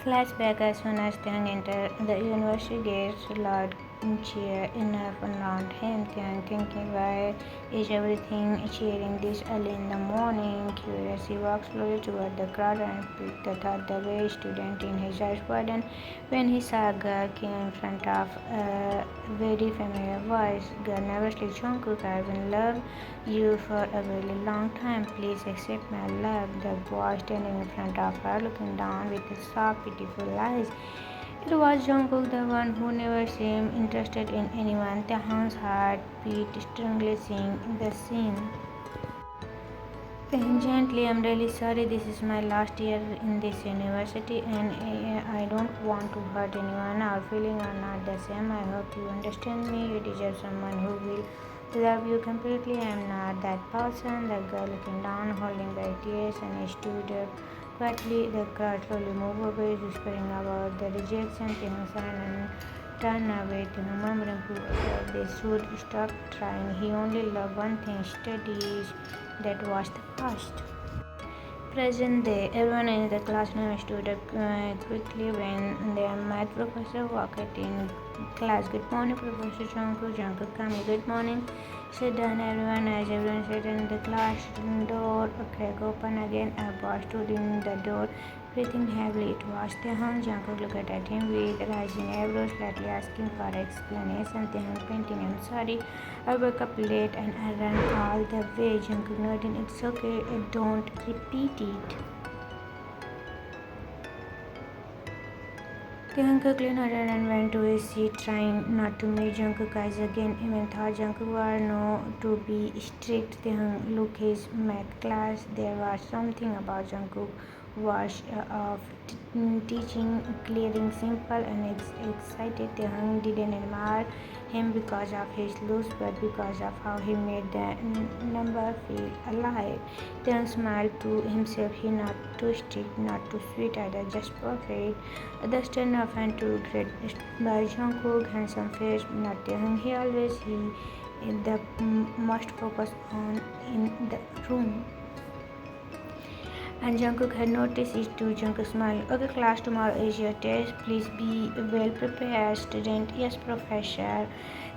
Flashback as soon as Tiang entered the university gates, loud cheer enough around him. Tiang thinking, why is everything cheering this early in the morning? Curious, he walked slowly toward the crowd and picked the thought the way student in his eyes widened when he saw a girl came in front of a very familiar voice. Girl, nervously, Jungkook, I've been love you for a very long time. Please accept my love. The boy standing in front of her, looking down with his soft, pitiful eyes. It was Jungkook, the one who never seemed interested in anyone. Taehoon's heart beat strangely seeing the scene. Then gently, I'm really sorry. This is my last year in this university, and I don't want to hurt anyone. Our feelings are not the same. I hope you understand me. You deserve someone who will love you completely. I am not that person. The girl looking down, holding back tears, and he stood up quietly. The crowd slowly moved away, whispering about the rejection. Taehoon and turned away, remembering they should stop trying. He only loved one thing, studies. That was the past. Present day, everyone in the classroom stood up quickly when their math professor walked in class. Good morning, Professor Jungkook. Jungkook, come. Good morning. Sit down, everyone. As everyone sat in the classroom door, cracked open again. A boy stood in the door, breathing heavily. It was Taehoon. Jungkook looked at him with rising eyebrows, slightly asking for explanation. Taehoon painting, I'm sorry. I woke up late and I ran all the way. Jungkook nodding, it's okay. Don't repeat it. Taehoon quickly nodded and went to his seat, trying not to meet Jungkook's eyes again. Even thought Jungkook was known to be strict. Taehoon looked his math class. There was something about Jungkook was of teaching, clearing, simple and excited. Taehoon didn't admire him because of his looks, but because of how he made the number feel alive. Taehoon smiled to himself. He not too strict, not too sweet either, just perfect. The stand up and too great by Jungkook, handsome face, not Taehoon. He always the most focused on in the room. And Jungkook had noticed it too. Jungkook smiled. Okay, class, tomorrow is your test. Please be well prepared, student. Yes, professor.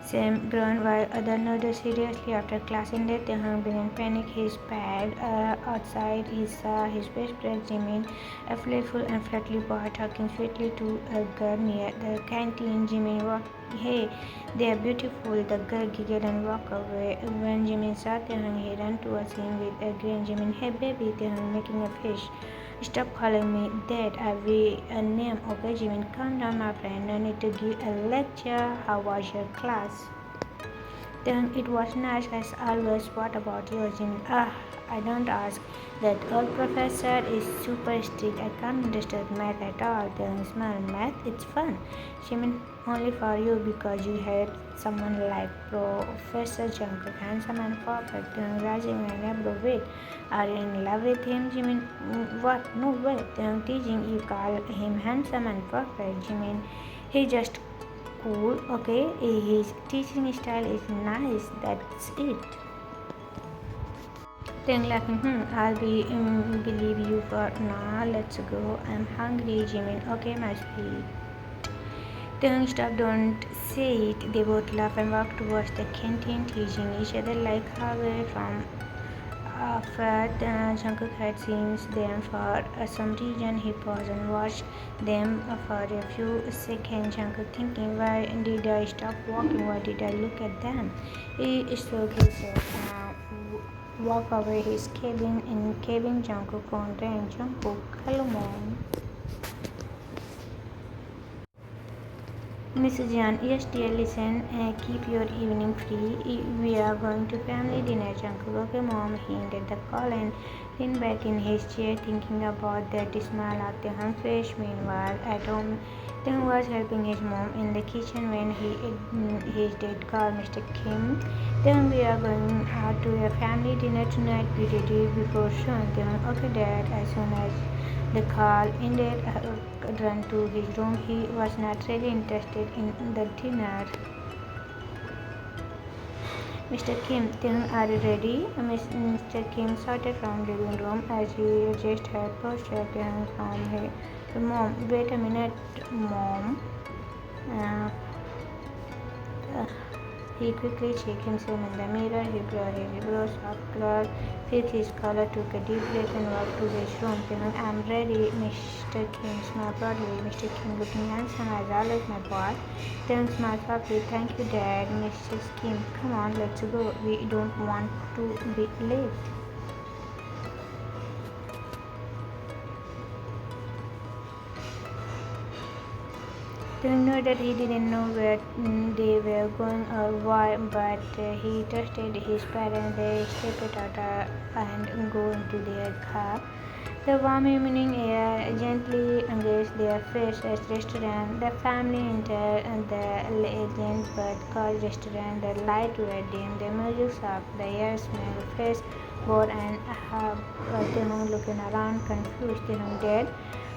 Sam groaned while other nodded seriously. After class ended, Taehoon began panic. His bag outside. He saw his best friend Jimin, a playful and friendly boy, talking sweetly to a girl near the canteen. Jimin walked. Hey, they are beautiful. The girl giggled and walked away. When Jimin saw Taehoon, he ran towards him with a grin. Jimin, hey baby, Taehoon making a face. Stop calling me that. I will a name, okay, Jimin? Calm down, my friend. No need to give a lecture. How was your class? Then it was nice as always. What about yours, Jimin? I don't ask. That old professor is super strict. I can't understand math at all. Then smile. Math, it's fun. Jimin, only for you because you had someone like Professor Jungkook, handsome and perfect. Then rising and above wait. Are you in love with him, Jimin? What? No way. Then teasing you call him handsome and perfect, Jimin. He just cool, okay? His teaching style is nice. That's it. Then laughing, I'll believe you for now. Let's go. I'm hungry, Jimin. Okay, my sweet. Then stop, don't say it. They both laughed and walked towards the canteen, teasing each other like halfway from afar. Jungkook had seen them for some reason. He paused and watched them for a few seconds. Jungkook thinking, why did I stop walking? Why did I look at them? He shook his head and walked away his cabin. In cabin, Jungkook phone rang. Jungkook, hello mom. Mrs. Jan, yes dear, listen, keep your evening free. We are going to family dinner, Jungkook. Okay, mom. He ended the call and leaned back in his chair, thinking about that smile at the face. Meanwhile, at home, Taehoon was helping his mom in the kitchen when his dad called Mr. Kim. Then we are going out to a family dinner tonight. Be ready before soon. Then, okay, dad. As soon as the call ended, ran to his room. He was not really interested in the dinner. Mr. Kim, then are you ready? Mr. Kim shouted from the living room as he just had posted from Mom, wait a minute, Mom. Uh, uh, he quickly checked himself in the mirror. He blew his eyebrows up, fixed his collar, took a deep breath, and walked to his room. I'm ready, Mr. Kim smiled proudly. Mr. Kim looking handsome as always, my boy. Then smiled softly. Thank you, Dad. Mrs. Kim, come on, let's go. We don't want to be late. Doing know that he didn't know where they were going or why, but he trusted his parents. They stepped out and go into their car. The warm evening air gently engaged their face at restaurant. The family entered the Legends but called restaurant. The light were dim, the music soft, the air smelled fresh, bored and Tehung looking around confused. Tehung dead.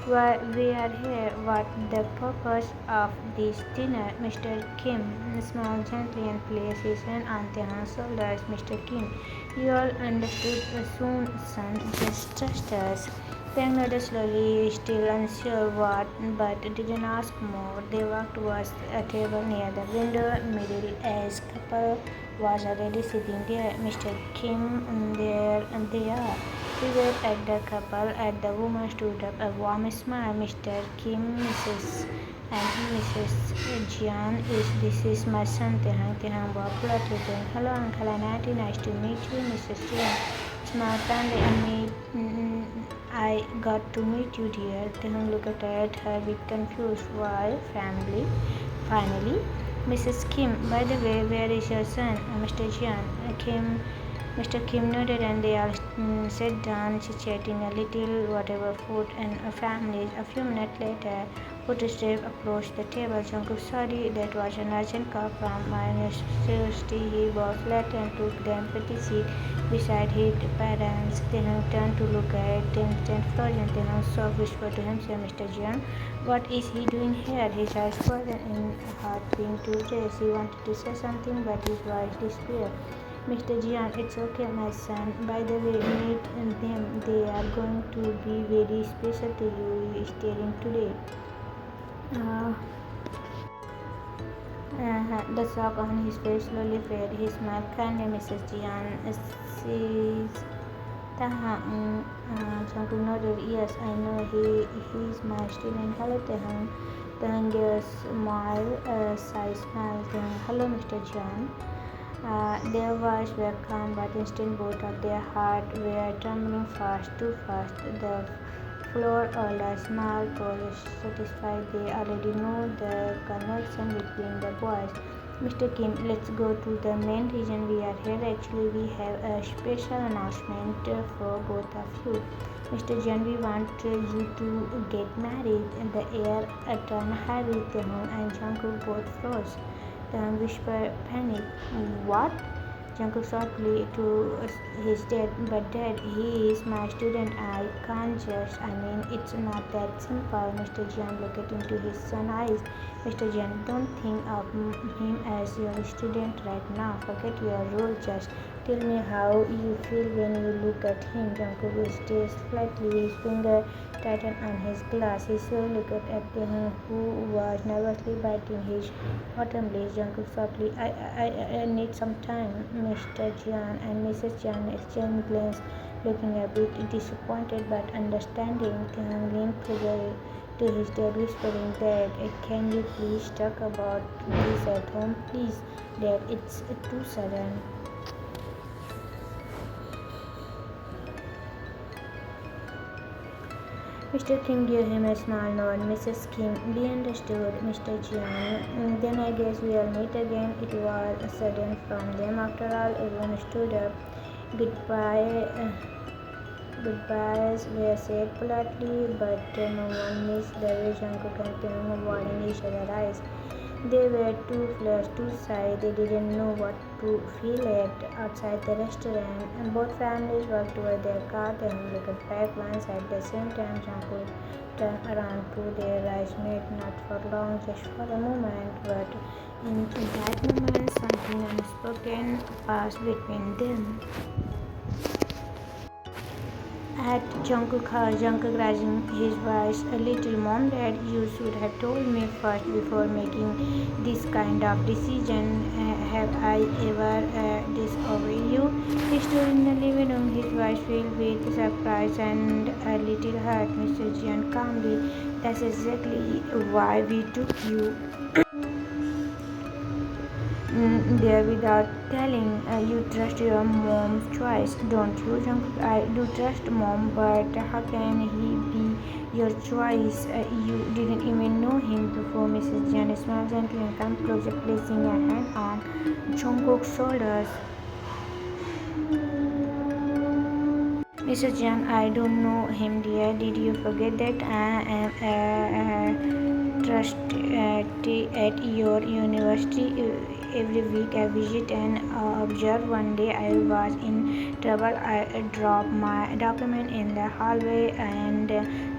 Why we are here? What the purpose of this dinner? Mr. Kim smiled gently and placed his hand on Tehung's shoulders. Mr. Kim, you all understood soon, son. Just trust us. Tehung nodded slowly, still unsure what, but didn't ask more. They walked towards a table near the window. Middle-aged couple was already sitting there. Mr. Kim, there and they are. He waved at the couple, and the woman stood up, a warm smile. Mr. Kim, Mrs. Jian, this is my son, Tehang. Tehang walked politely, saying, hello, Uncle and Auntie, nice to meet you, Mrs. Jian. Smiled kindly, I got to meet you, dear. Tehang looked at her with confused why family. Finally, Mrs. Kim, by the way, where is your son, Mr. Jian? Mr. Kim nodded and they all sat down, chit-chatting a little, whatever food and families. A few minutes later, Photostep approached the table. Jungkook, sorry, that was an urgent call from my university. He was late and took the empty seat beside his parents. Then turned to look at them, then frozen. Then soft whispered to himself, Mr. Jian, what is he doing here? His eyes frozen in heart being too raised. He wanted to say something, but his voice disappeared. Mr. Jian, it's okay, my son. By the way, meet them. They are going to be very special to you studying today. The shock on his face slowly faded. He smiled kindly. Mrs. Jian says, Tahang. Jungkook nodded. Yes, I know. He is my student. Hello, Tahang. Tahang gave a smile, a shy smile. Tahang, hello, Mr. Jian. Their voices were calm, but instant both of their hearts were trembling fast, too fast. The floor all a smile was satisfied. They already know the connection between the boys. Mr. Kim, let's go to the main reason we are here. Actually, we have a special announcement for both of you. Mr. Jan, we want you to get married. The air turned heavy. Tehun and Jungkook both froze. Then whispered panic. What? Jungkook softly to his dad, but Dad, he is my student. I can't just. It's not that simple. Mr. Jian looked into his son's eyes. Mr. Jian, don't think of him as your student right now. Forget your role. Just tell me how you feel when you look at him. Jungkook stared slightly, his finger tightened on his glass. He slowly looked at him, who was nervously biting his bottom lip. Jungkook softly, I need some time. Mr. Jian and Mrs. Jian exchanged glances, looking a bit disappointed but understanding. Tian leaned closer to his dad, whispering, Dad, can you please talk about this at home? Please, Dad, it's too sudden. Mr. Kim gave him a small nod. Mrs. Kim, we understood, Mr. Jian. Then I guess we'll meet again. It was sudden from them. After all, everyone stood up. Goodbyes were said politely, but no one missed the way Jungkook and Taekook avoiding each other's eyes. They were too flushed, too shy. They didn't know what to feel at outside the restaurant. And both families walked toward their car. Taekook looked back once at the same time. Jungkook turned around to their eyes met, not for long, just for a moment. But in that moment, something unspoken passed between them. At Jungkook raising his voice a little. Mom, Dad, you should have told me first before making this kind of decision. Have I ever disobeyed you? He stood in the living room, his voice filled with surprise and a little hurt. Mr. Jian calmly, that's exactly why we took you there without telling. You trust your mom's choice, don't you, Jungkook? I do trust mom, but how can he be your choice? You didn't even know him before. Mrs. Jan smiled gently and come closer, placing a hand on Jungkook's shoulders. Mrs. Jan, I don't know him, dear. Did you forget that I am a trustee at your university? Every week I visit and observe. One day I was in trouble. I dropped my document in the hallway and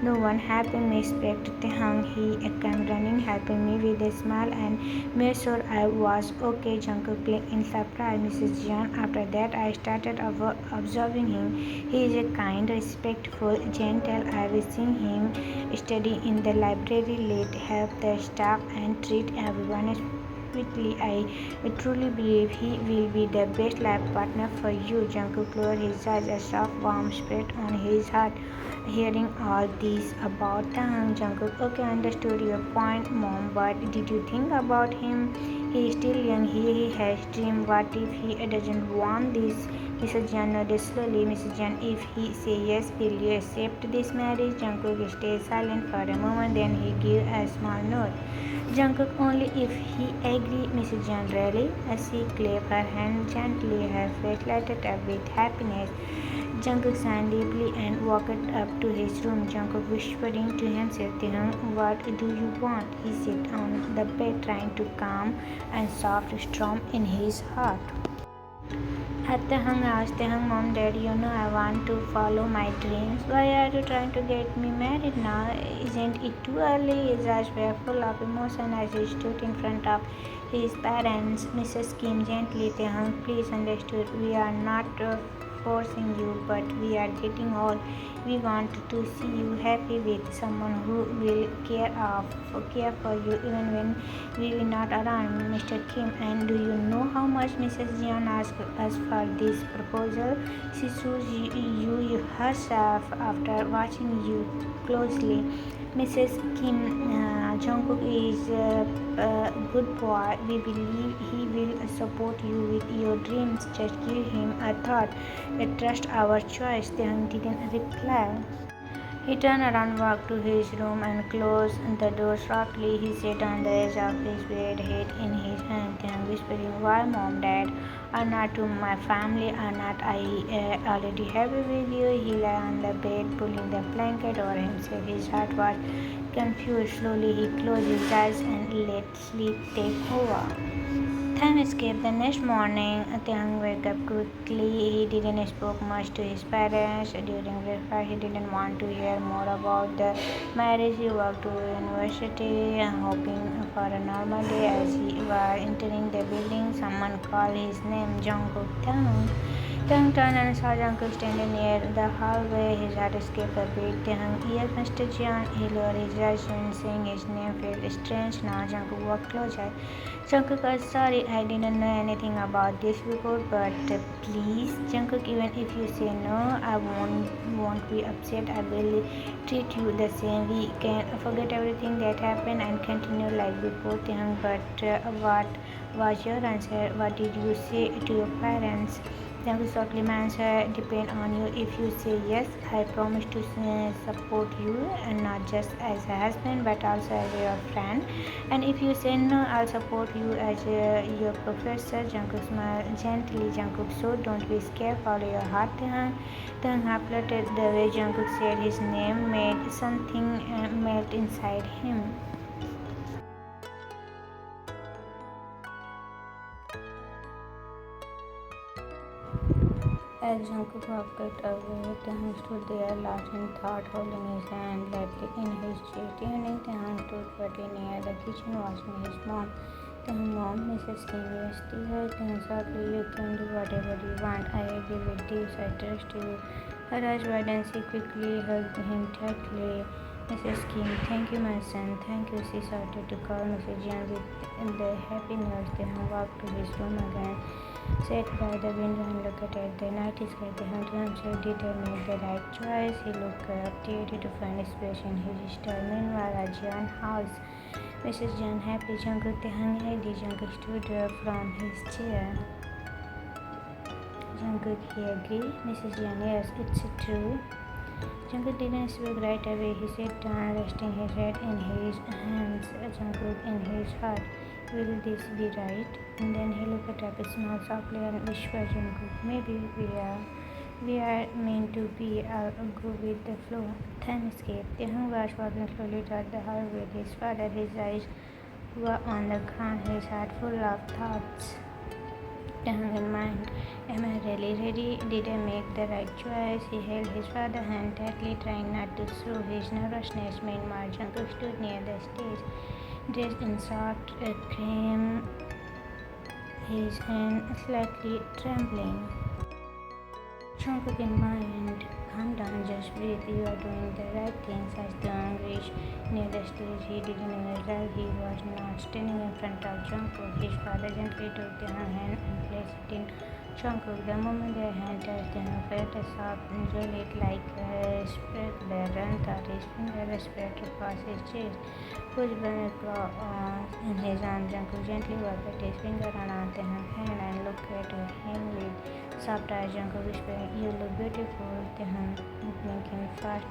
no one helped me. Expect Hang. He came running, helping me with a smile and made sure I was okay. Jungkook clicked in surprise. Mrs. Jan. After that I started observing him. He is a kind, respectful, gentle. I have seen him study in the library, lead, help the staff, and treat everyone sweetly. I truly believe he will be the best life partner for you. Jungkook lowered his eyes, a soft, warm spirit on his heart. Hearing all this about Taehyung, Jungkook, okay, understood your point, mom, but did you think about him? He is still young, he has dream. What if he doesn't want this? Mrs. Jan nodded slowly. Mrs. Jan, if he says yes, will you accept this marriage? Jungkook stayed silent for a moment, then he gave a small nod. Jungkook, only if he agreed. Mrs. Jan, really? She clapped her hand gently, her face lighted up with happiness. Jungkook sighed deeply and walked up to his room. Jungkook whispering to himself, Taehyung, what do you want? He sat on the bed trying to calm and soft storm in his heart. At Taehyung asked, Taehyung, mom, dad, you know I want to follow my dreams. Why are you trying to get me married now? Isn't it too early? His eyes were full of emotion as he stood in front of his parents. Mrs. Kim gently, Taehyung, please understood. We are not forcing you, but we are getting old. We want to see you happy with someone who will care for you even when we are not around, Mr. Kim. And do you know how much Mrs. Jian asked us for this proposal? She chose you herself after watching you closely. Mrs. Kim, Jungkook is a good boy. We believe he will support you with your dreams. Just give him a thought. Trust our choice. Taehyung didn't reply. He turned around, walked to his room, and closed the door softly. He sat on the edge of his bed, head in his hand, and whispering, why, mom, dad, are not to my family, are not I already happy with you? He lay on the bed, pulling the blanket over himself. His heart was confused. Slowly he closed his eyes and let sleep take over. Time escaped. The next morning, Taehyung woke up quickly. He didn't speak much to his parents. During breakfast, he didn't want to hear more about the marriage. He walked to university, hoping for a normal day. As he was entering the building, someone called his name, Jungkook. Taehyung. Taehyung turned and saw Jungkook standing near the hallway. His heart escaped a beat. Taehyung, yes, Mr. Jian. He lowered his eyes when saying his name felt strange. Now Jungkook walked closer. Jungkook, sorry, I didn't know anything about this before, but please, Jungkook, even if you say no, I won't be upset. I will treat you the same. We can forget everything that happened and continue like before. Taehyung, but what was your answer? What did you say to your parents? Jungkook softly, my answer depend on you. If you say yes, I promise to support you, and not just as a husband but also as your friend. And if you say no, I'll support you as your professor. Jungkook smiled gently. Jungkook, so don't be scared. Follow your heart. Taehyung fluttered. The way Jungkook said his name made something melt inside him. As Jungkook walked away, Taehyung stood there lost in thought, holding his hand lightly in his chest. Evening, Taehyung stood pretty near the kitchen watching his mom. Taehyung, mom, Mrs. Kim, you still here? Taehyung softly, you can do whatever you want. I agree with this. I trust you. Her eyes wide and she quickly hugged him tightly. Mrs. Kim, thank you, my son. Thank you. She started to call Mrs. Young with the happy news. Then walked to his room again, sat by the window and looked at the night sky. They hung to himself, did I make the right choice? He looked up, ready to find space in his star. Meanwhile, at Jan's house, Mrs. Jan happy Jungkook the hung lady. Jungkook stood up from his chair. Jungkook, he agreed. Mrs. Jan, yes, it's true. Jungkook didn't speak right away. He sat down, resting his head in his hands. Jungkook in his heart. Will this be right? And then he looked up, smiled softly, and whispered, Jungkook, maybe we are meant to be. I'll go with the flow. Time escaped. Taehyung was walking slowly toward the house with his father. His eyes were on the ground, his heart full of thoughts. Taehyung in mind. Am I really ready? Did I make the right choice? He held his father's hand tightly, trying not to show his nervousness. Meanwhile, Jungkook stood near the stage, dressed in soft cream, his hand slightly trembling. Jungkook in mind, calm down, just breathe. You are doing the right things. As Taehyung reached near the stage, he didn't realize he was not standing in front of Jungkook. His father gently took Taehyung's hand and placed it in Jungkook. The moment their hand touched, Taehyung felt a soft jelly like a spark that ran through his fingers, spread across his chest, pushed them across in his arm. Jungkook gently wiped his finger around Taehyung's hand and looked at him with soft eyes. Jungkook whispered, you look beautiful. Taehyung thinking fast,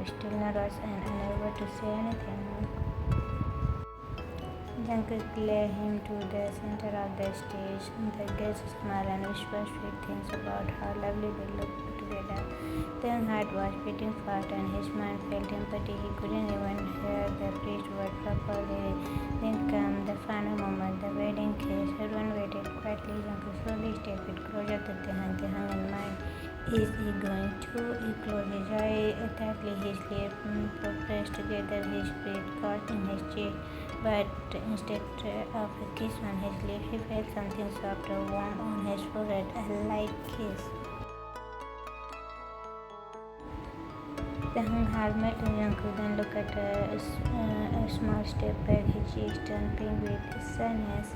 still nervous and unable to say anything. Jungkook led him to the center of the stage. The guests smiled and whispered sweet things about how lovely they looked together. Taehyung's heart was beating fast and his mind felt empty. He couldn't even hear the priest's word properly. Then came the final moment, the wedding kiss. Everyone waited quietly. Jungkook slowly stepped closer to Taehyung. Taehyung in mind. Is he going to? He closed his eyes tightly, his lips pressed together, his breath caught in his chest. But instead of a kiss on his lips, he felt something soft or warm on his forehead, a light kiss. Taehyung's heart melted. Jungkook then looked at a small step back, his cheeks turned pink with sadness.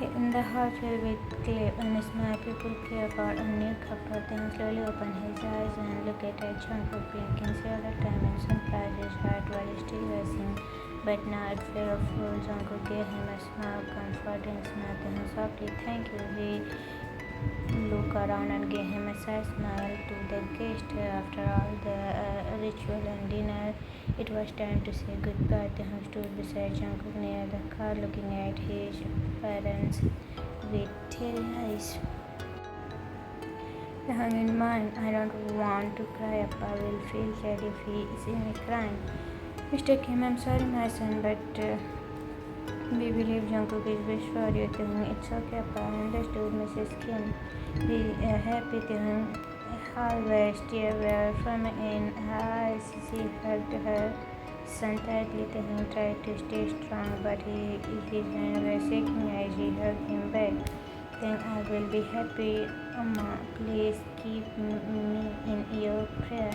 In the heart filled with clay and a smile, people care about a new couple. Taehyung slowly opened his eyes and looked at Jungkook, blinking several times in surprise. His heart was still racing, but now it felt full. Jungkook gave him a smile, comforting smile. Taehyung softly, thank you. He looked around and gave him a side smile to the guest. After all the ritual and dinner, it was time to say goodbye. Taehyung stood beside Jungkook near the car, looking at his parents with teary eyes. Taehyung in mind, I don't want to cry. Appa will feel sad if he sees me crying. Mr. Kim, I'm sorry, my son, but we believe Jungkook is best for you. Taehyung, it's okay, Appa. I understood, Mrs. Kim. Be happy, Taehyung. Always tears were forming in her eyes. She hugged her son tightly. Taehyung tried to stay strong, but his hands were shaking as he hugged him back. Then I will be happy, Amma. Please keep me in your prayer.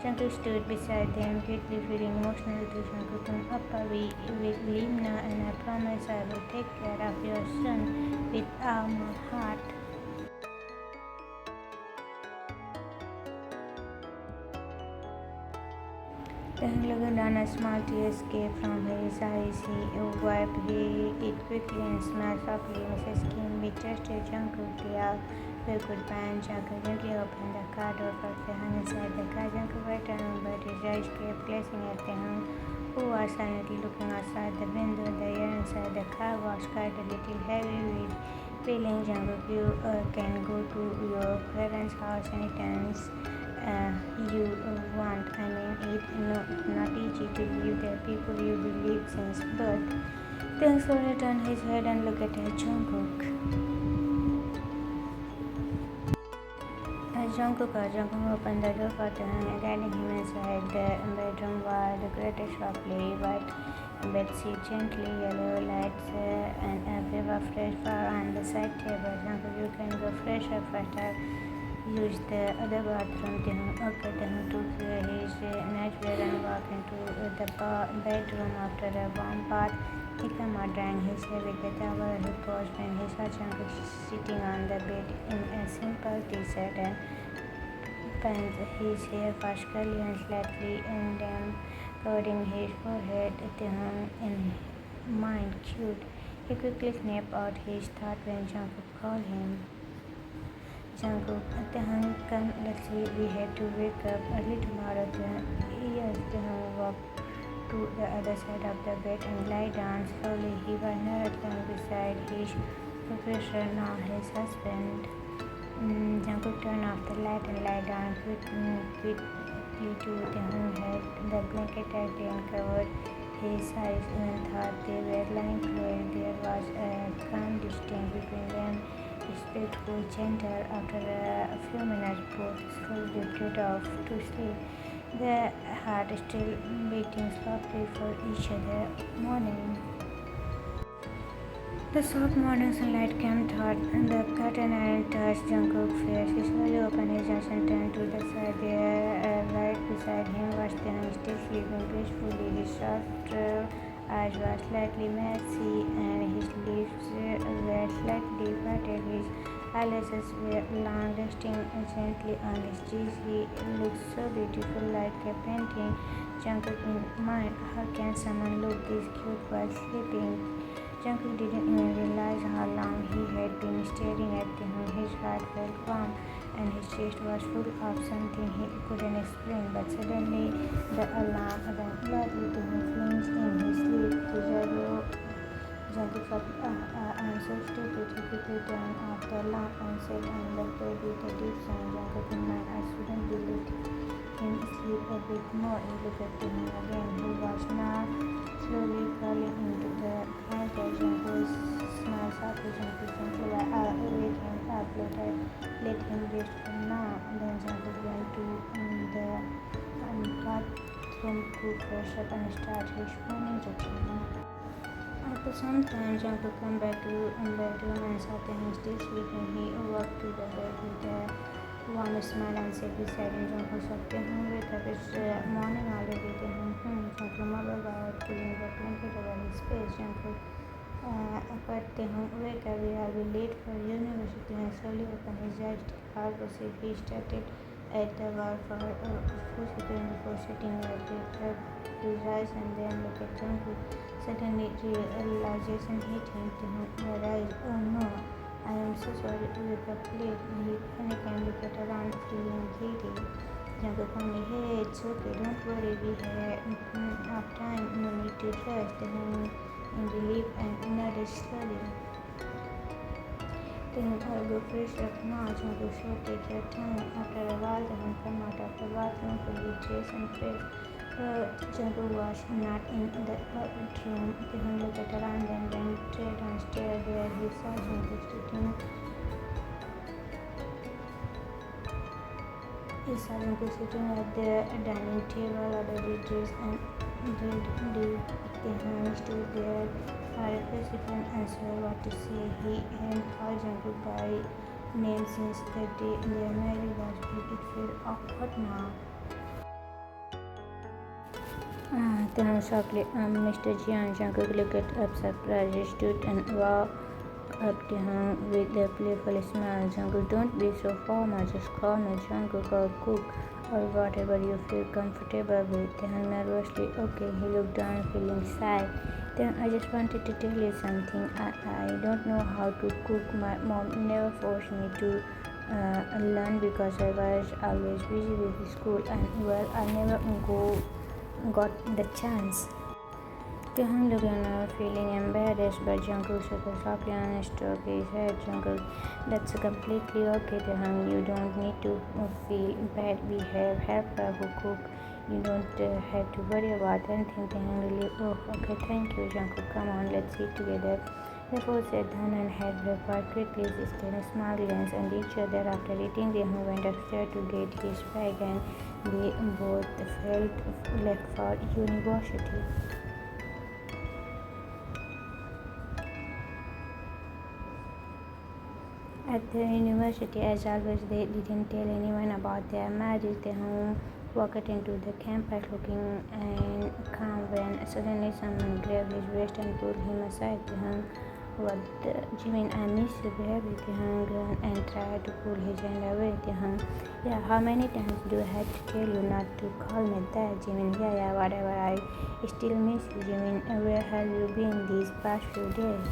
Jungkook stood beside them, deeply feeling emotional to Jungkook. Appa, we will leave now, and I promise I will take care of your son with all my heart. Taehyung looked down, a small tear escaped from his eyes. He wiped it quickly and smiled softly. Mrs. Kim, we trusted Jungkook. They all waved goodbye, and Jungkook gently opened the car door for Taehyung inside the car. Jungkook was turning, but his eyes kept gazing at Taehyung, who was silently looking outside the window. The air inside the car was quite a little heavy with feeling. Jungkook, you can go to your parents' house anytime you want. I mean, it's not easy to leave the people you believe since birth. Taehyung slowly turned his head and looked at Jungkook. Jungkook opened the door for Taehyung, guiding him inside. The bedroom was decorated softly, white bedsheet, gently yellow lights, and a wave of fresh flower on the side table. Jungkook, you can go fresh up faster. use the other bathroom. Okay, took his nightwear and walked into the bedroom after a warm bath. He came out drying his hair with a towel. He paused when he saw Jungkook sitting on the bed in a simple t-shirt and pants. His hair was curly and slightly damp, covering his forehead. Taehoon, in mind cute, he quickly snapped out his thought when Jungkook called him. Jungkook, Taehoon, come, let's see, we have to wake up early tomorrow. Yes, Taehoon walked to the other side of the bed and lay down slowly. He was not alone beside his professor, now his husband. Jungkook turned off the light and lay down quickly to Taehoon's head. The blanket tightly uncovered his eyes, even though they were lying close. There was a calm distance between them, respectful, gentle. After a few minutes, both slowly drifted off to sleep, their hearts still beating softly for each other. Morning. The soft morning sunlight came through the curtain and touched Jungkook's face. He slowly opened his eyes and turned to the side. There, right beside him, was Taehoon, still sleeping peacefully. His soft eyes were slightly messy and his lips were slightly parted. His eyelashes were long, resting gently on his cheeks. He looked so beautiful, like a painting. Jungkook in mind, how can someone look this cute while sleeping? Jungkook didn't even realize how long he had been staring at him. His heart felt warm and his chest was full of something he couldn't explain. But suddenly the alarm rang loudly. Taehoon flinched in his sleep. Jungkook thought, I'm so stupid. He quickly turned off the lamp and sat on the bed with a deep sigh. Jungkook in mind, I shouldn't be letting him sleep a bit more. He looked at him again. He was now slowly crawling into the blanket. Jungkook smiled softly. Jungkook gently wake him up. Let him rest for now. Then Jungkook went to the bathroom to fresh up and start his morning routine. After some time, Jungkook came back to the bedroom and saw Taehoon still sleeping. He walked to the bed with a warm smile and sat beside him. Jungkook said, Taehoon, wake up, it's morning already. Taehoon, Jungkook mumbled while pulling the blanket over his face. Jungkook, but Taehoon, wake up, we will be late for university. Taehoon slowly opened his eyes, still half asleep. He started at the wall for a few seconds before sitting up. He rubbed his eyes and then looked at Jungkook. Suddenly realization hit him. Taehoon realized, oh no, I am so sorry to wake up late. He panicked and looked around, feeling guilty. Jungkook only, hey, it's okay, don't worry, we have enough time, no need to rush. Taehoon in relief and nodded slowly. Taehoon, I'll go fresh up now. Jungkook said, take your time. After a while, Taehoon came out of the bathroom fully dressed and fresh. Jungkook was not in the bedroom. Taehoon looked around and went downstairs. There he saw Jungkook sitting. at the dining table, already dressed and ready. Taehoon stood there for a second, unsure what to say. He hadn't called Jungkook by name since the day their marriage was big. It felt awkward now. Taehoon softly, Mr. Jian. Jungkook looked up surprised. He stood and walked up to him with a playful smile. Jungkook, don't be so formal. Just call me Jungkook or Cook or whatever you feel comfortable with. Taehoon nervously, okay. He looked down, feeling shy. Then I just wanted to tell you something. I don't know how to cook. My mom never forced me to learn because I was always busy with school and well, I never got the chance. Taehoon looked at her, feeling embarrassed, but Jungkook shook softly and stroked his head. Jungkook, that's completely okay, Taehoon. You don't need to feel bad. We have helper who cook. You don't have to worry about anything. Taehoon really, oh, okay, thank you, Jungkook. Come on, let's eat together. The food sat down and had breakfast quickly. They exchanged small glances at each other. After eating, Taehoon went upstairs to get his bag, and they both felt left for university. At the university, as always, they didn't tell anyone about their marriage. They walked into the campus looking and calm when suddenly someone grabbed his waist and pulled him aside. What the Jimin, I miss you, baby. And tried to pull his hand away. Yeah, how many times do I have to tell you not to call me that, Jimin? Yeah, whatever. I still miss you, Jimin. Where have you been these past few days?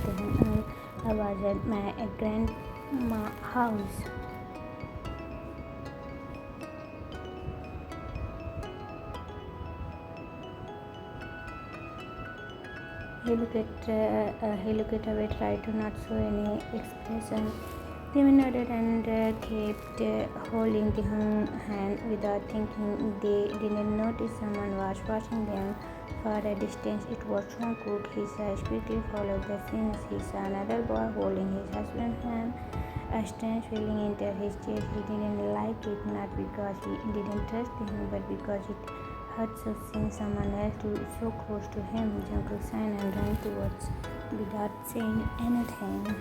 I was at my grandma's house. He looked away, tried to not show any expression. They nodded and kept holding the hand without thinking. They didn't notice someone was watching them for a distance. It was Jungkook. His eyes quickly followed the scenes. He saw another boy holding his husband's hand. A strange feeling entered his chest. He didn't like it, not because he didn't trust him, but because it hurt so seeing someone else so close to him. Jungkook sighed and ran towards without saying anything.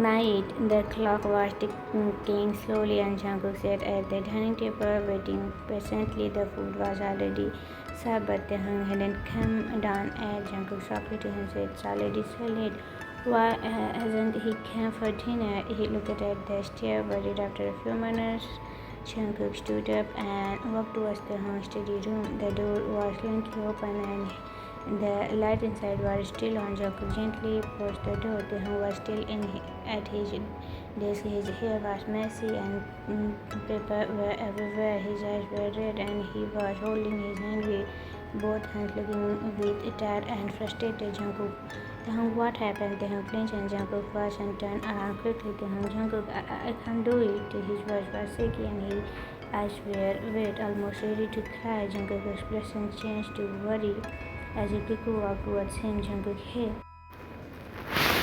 Night. The clock was ticking slowly and Jungkook sat at the dining table waiting patiently. The food was already served but the hung hadn't come down as Jungkook softly to him said, "It's already so late. Why hasn't he come for dinner?" He looked at the stair, worried. After a few minutes, Jungkook stood up and walked towards the study room. The door was slightly open and the light inside was still on. Jungkook gently pushed the door. Taekook was still at his desk. His hair was messy and paper were everywhere. His eyes were red and he was holding his hand with both hands, looking with tired and frustrated. Taekook, what happened? Taekook clinched and Jungkook was and turned around quickly. Jungkook, I can't do it. His voice was shaky and his eyes were wet, almost ready to cry. Jungkook's expression changed to worry. As he quickly walked towards him, Jungkook, hey.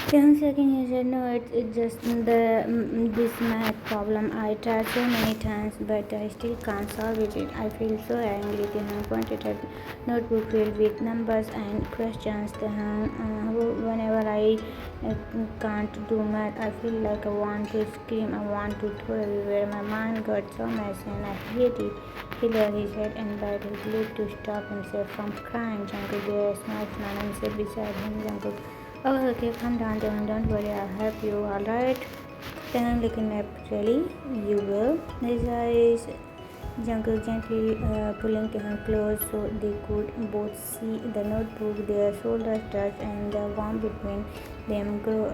Taekook shaking his head, no, it's just this math problem. I tried so many times, but I still can't solve it. I feel so angry. Taekook pointed at notebook filled with numbers and questions. Whenever I can't do math, I feel like I want to scream. I want to throw everywhere. My mind got so messy and I hate it. He lowered his head and bit his lip to stop himself from crying. Jungkook gave a small smile and sat beside him. Jungkook, oh, okay, calm down, don't worry, I'll help you, alright? Taekook looking up, really? You will? His eyes, Jungkook gently pulling Taekook close so they could both see the notebook. Their shoulders touched and the warmth between them grew.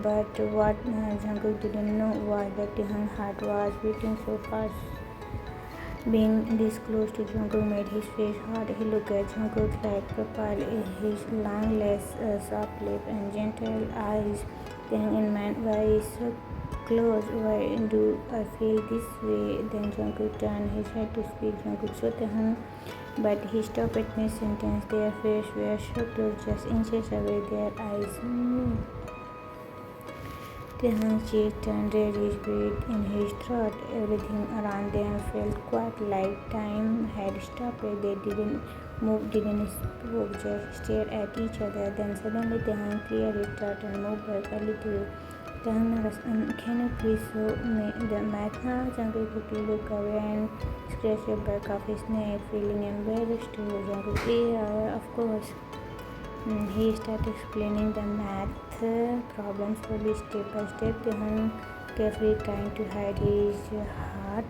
But what Jungkook didn't know was that Taekook's heart was beating so fast. Being this close to Jungkook made his face hot. He looked at Jungkook's like profile, his long legs, soft lip, and gentle eyes. Then in mind, why is so close? Why do I feel this way? Then Jungkook turned his head to speak. Jungkook saw Taekook, but he stopped at mid-sentence. Their faces were so close, just inches away. Their eyes met. Taekook's cheek turned red, his breath in his throat. Everything around them felt quite like time had stopped. They didn't move, didn't spoke, just stared at each other. Then suddenly Taekook cleared his throat and moved back a little. Taekook, can you please show me the math now? Jungkook quickly looked away and scratched the back of his neck, feeling embarrassed too. Jungkook, yeah, of course. He started explaining the math problems slowly, step by step. Taekook carefully trying to hide his heart.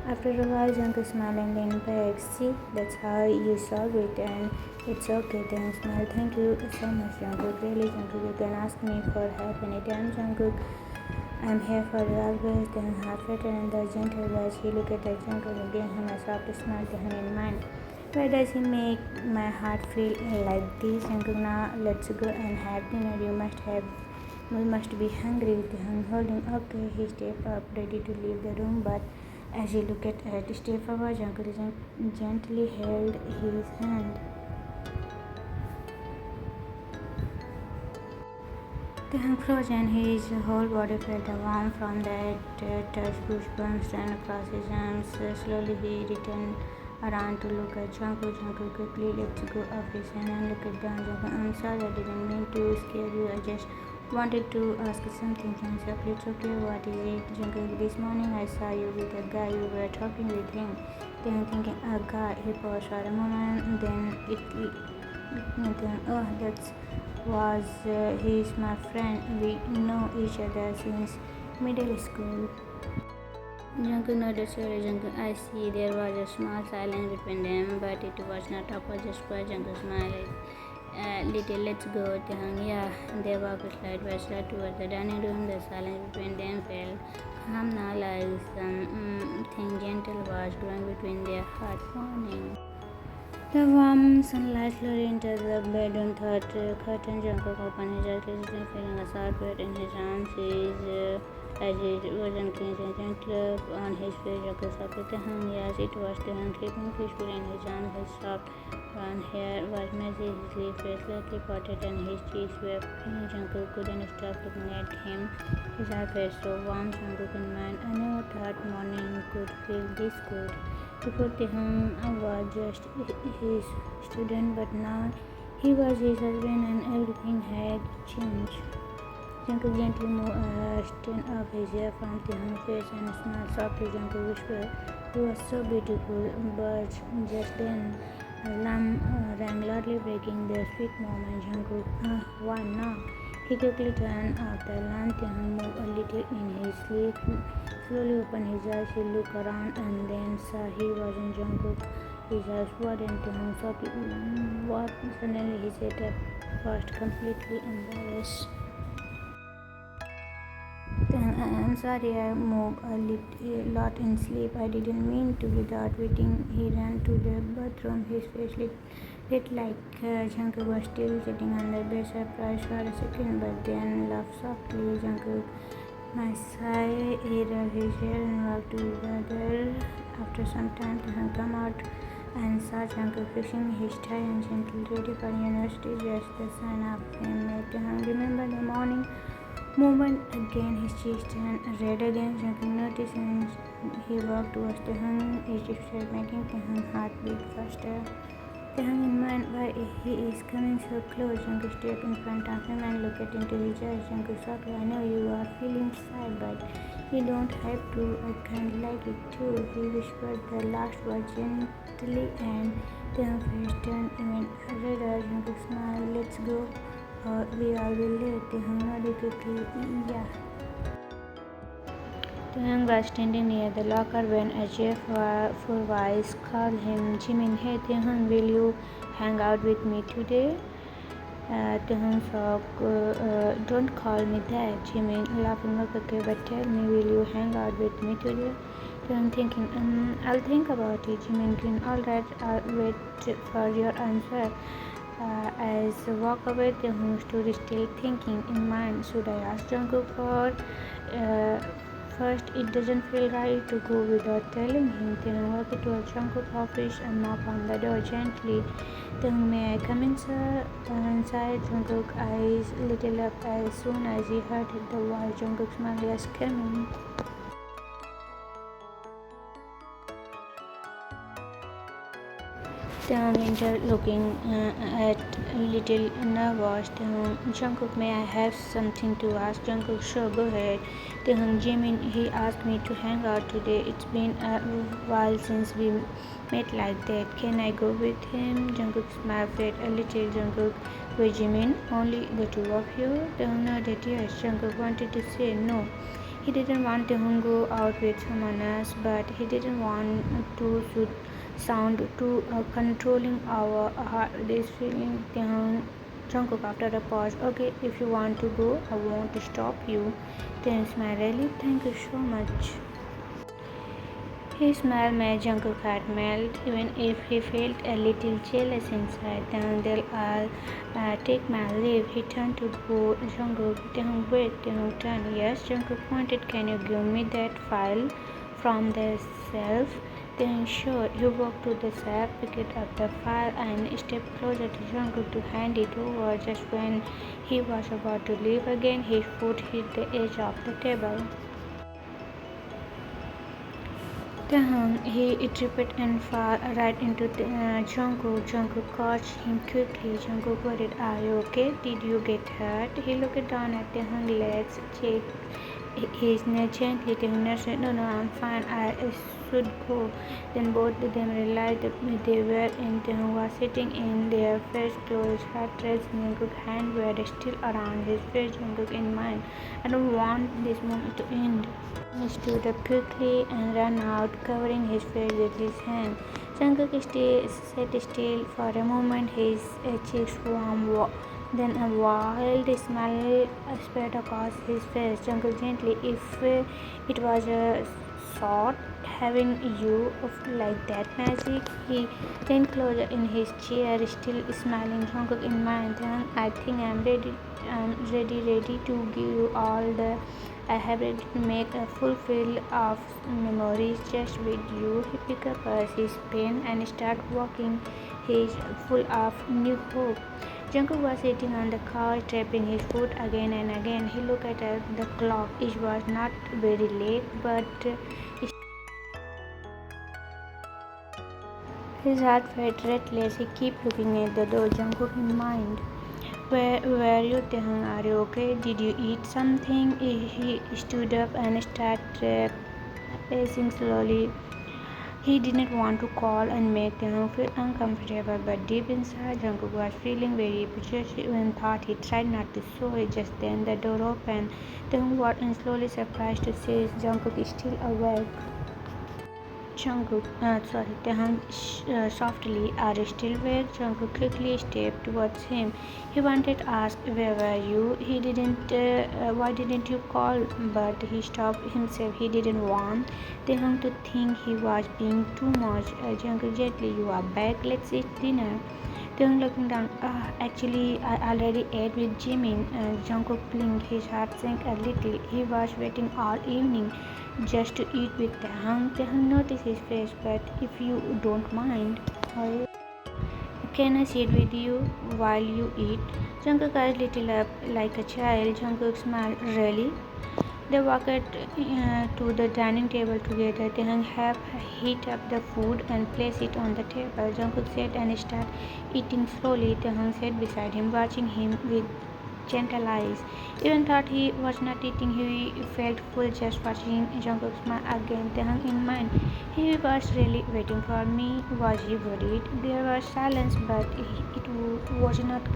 After a while, Jungkook smiled and leaned back. See, that's how you solve it, and it's okay. Taekook smiled. Thank you so much, Jungkook. Really, Jungkook, you can ask me for help anytime, Jungkook. I'm here for you always. Taekook's heart felt and the gentle voice. He looked at Jungkook and gave him a soft smile. Taekook in mind. Why does he make my heart feel like this? Jungkook, now let's go and have dinner. We must be hungry. Taekook holding okay. He stepped up, ready to leave the room, but as he looked at the step forward, Jungkook gently held his hand. Taekook frozen. His whole body felt the warmth from that touch. Goosebumps ran across his arms. Slowly he returned around to look at Jungkook. Jungkook quickly lets go of his hand and looked down. Jungkook, I'm sorry, I didn't mean to scare you. I just wanted to ask something. Jungkook, it's okay. What is it? Jungkook, this morning I saw you with a guy. You were talking with him. Then thinking, a guy. He paused for a moment. Then that was he's my friend. We know each other since middle school. Jungkook nodded slowly. Jungkook, I see. There was a small silence between them, but it was not awkward. Just quiet. Jungkook smiled. Little, let's go. Taehyung, yeah. They walked slightly towards the dining room. The silence between them felt calm now, like something gentle was growing between their heart warming. The warm sunlight slowly entered the bedroom through the curtain. Jungkook opened his eyes, listening, feeling a soft weight in his arms. As it wasn't clean and gentle on his face, Jungkook saw Taehyung. Yes, it was Taehyung sleeping peacefully in his arms. His soft brown hair was messy, his lips were slightly parted, and his cheeks were pink. Jungkook couldn't stop looking at him. His eyes were so warm. Jungkook in mind, I never thought morning could feel this good. Before Taehyung was just his student, but now he was his husband and everything had changed. Jungkook gently moved a stain of his hair from Taehyung's face and smiled softly. Jungkook whispered, "You are so beautiful." But just then, alarm rang loudly, breaking the sweet moment. Jungkook, why now? He quickly turned off the alarm. Taehyung moved a little in his sleep. Slowly opened his eyes. He looked around and then saw he wasn't Jungkook. His eyes widened. Taehyung softly, what? Suddenly he sat up, first completely embarrassed. I'm sorry, I moved a lot in sleep. I didn't mean to. Without waiting, he ran to the bathroom. His face lit like Jungkook was still sitting on the bed, surprised for a second, but then laughed softly. Jungkook, my sigh, he rubbed his hair and walked together. After some time, Taehyung came out and saw Jungkook fixing his tie and gently ready for university, just the sign of him made Taehyung remember the morning movement again. His cheeks turned red again. Jungkook noticed and he walked towards Taehyung. His gesture making Taehyung's heart beat faster. Taehyung in mind why he is coming so close. Jungkook stepped in front of him and looked into his eyes. Jungkook softly, I know you are feeling sad, but you don't have to. I kinda like it too. He whispered the last word gently and Taehyung's face turned even redder. Jungkook smiled, let's go. We are will late. Taehyung nodded quickly. Yeah. Taehyung was standing near the locker when a cheerful voice called him. Jimin, hey Taehyung, will you hang out with me today? Taehyung spoke, don't call me that. Jimin laughing, okay, but tell me, will you hang out with me today? Taehyung thinking, I'll think about it. Jimin grinned, alright, I'll wait for your answer. As I walk away, Taehyung stood still thinking in mind, should I ask Jungkook or first? It doesn't feel right to go without telling him. Taehyung walked towards Jungkook's office and knocked on the door gently. Taehyung, may I come inside? Jungkook's eyes lit up as soon as he heard the voice. Jungkook smiled, yes, come in. Taehyung entered looking at a little nervous. Jungkook, may I have something to ask? Jungkook, sure, go ahead. Taehyung, Jimin, he asked me to hang out today. It's been a while since we met like that. Can I go with him? Jungkook smiled a little. Jungkook, with Jimin, only the two of you? Taehyung nodded yes. Jungkook wanted to say no. He didn't want Taehyung to go out with someone else, but he didn't want to sound too controlling our this feeling. Jungkook after a pause, okay, if you want to go, I won't stop you. Then smile, really, thank you so much. His smile made Jungkook's heart melt, even if he felt a little jealous inside. Then I'll take my leave. He turned to go. Jungkook, Taehyung, wait. Taehyung turned. Yes, Jungkook wanted. Can you give me that file from the shelf? Then sure. He walked to the shelf, picked up the file, and stepped closer to Jungkook to hand it over. Just when he was about to leave again, his foot hit the edge of the table. He tripped and fell right into Jungkook. Jungkook caught him quickly. Jungkook worried, "Are you okay? Did you get hurt?" He looked down at Taehyung's legs, checked his neck gently. Taehyung said, "No, I'm fine. I should go." Then both of them realized that they were in. Taehyung was sitting in their face closed, heart racing. Jungkook's hands were still around his face. Jungkook in mind, "I don't want this moment to end." He stood up quickly and ran out, covering his face with his hand. Jungkook sat still for a moment, his cheeks warm. Then a wild smile spread across his face. Jungkook gently, "If it was a shot, having you like that magic." He leaned closer in his chair, still smiling. Jungkook in mind, "I think I'm ready. Ready to give you all the I have ready to make a fulfill of memories just with you." He picked up his pen and started walking. His full of new hope. Jungkook was sitting on the couch, tapping his foot again and again. He looked at the clock. It was not very late, but his heart felt restless. He kept looking at the door. Jungkook in mind. Where you, Taehyung? Are you okay? Did you eat something?" He stood up and started pacing slowly. He didn't want to call and make Taehyung feel uncomfortable, but deep inside, Jungkook was feeling very possessive and thought he tried not to show it. Just then, the door opened. Taehyung walked in slowly, surprised to see Jungkook is still awake. Taehyung softly, "Are you still awake?" Jungkook quickly stepped towards him. He wanted to ask, "Where were you?" He didn't. Why didn't you call? But he stopped himself. He didn't want Taehyung to think he was being too much. Jungkook gently, "You are back. Let's eat dinner." Taehyung looking down. Actually, I already ate with Jimin." Jungkook blinked. His heart sank a little. He was waiting all evening just to eat with Taehyung. Taehyung noticed his face, "But if you don't mind, can I sit with you while you eat?" Jungkook eyes lit up like a child. Jungkook smiled. "Really?" They walked to the dining table together. Taehyung helped heat up the food and place it on the table. Jungkook sat and started eating slowly. Taehyung sat beside him, watching him with gentle eyes. Even thought he was not eating, he felt full just watching Jungkook smile again. Taehyung in mind, he was really waiting for me. Was he worried? There was silence, but it was not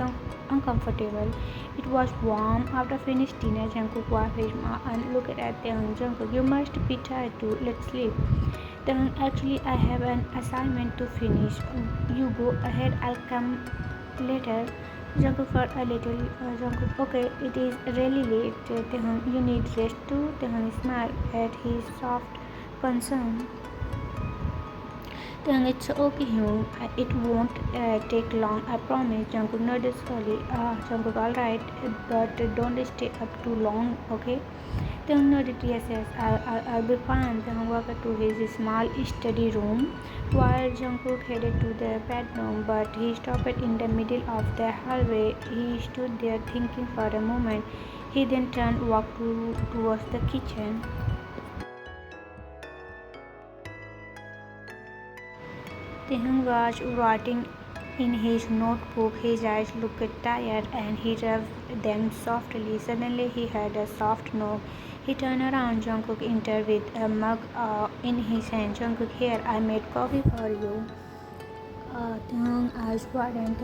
uncomfortable. It was warm. After finished dinner, Jungkook wiped his mouth and looked at Taehyung. "Jungkook, you must be tired too. Let's sleep." Taehyung, "Actually, I have an assignment to finish. You go ahead. I'll come later." Jungkook for a little. Jungkook, "Okay, it is really late." Taehyung, "You need rest too." Taehyung smiled at his soft concern. Taehyung, "It's okay, Hyun. It won't take long, I promise." Jungkook nodded slowly. Jungkook, "Alright, but don't stay up too long, okay?" Taehyung nodded, yes, I'll be fine." Taehyung walked to his small study room while Jungkook headed to the bedroom, but he stopped in the middle of the hallway. He stood there thinking for a moment. He then turned, walked towards the kitchen. Taehyung was writing in his notebook. His eyes looked tired and he rubbed them softly. Suddenly he heard a soft knock. He turned around. Jungkook entered with a mug in his hand. "Jungkook, here, I made coffee for you." Taehyung asked pardon.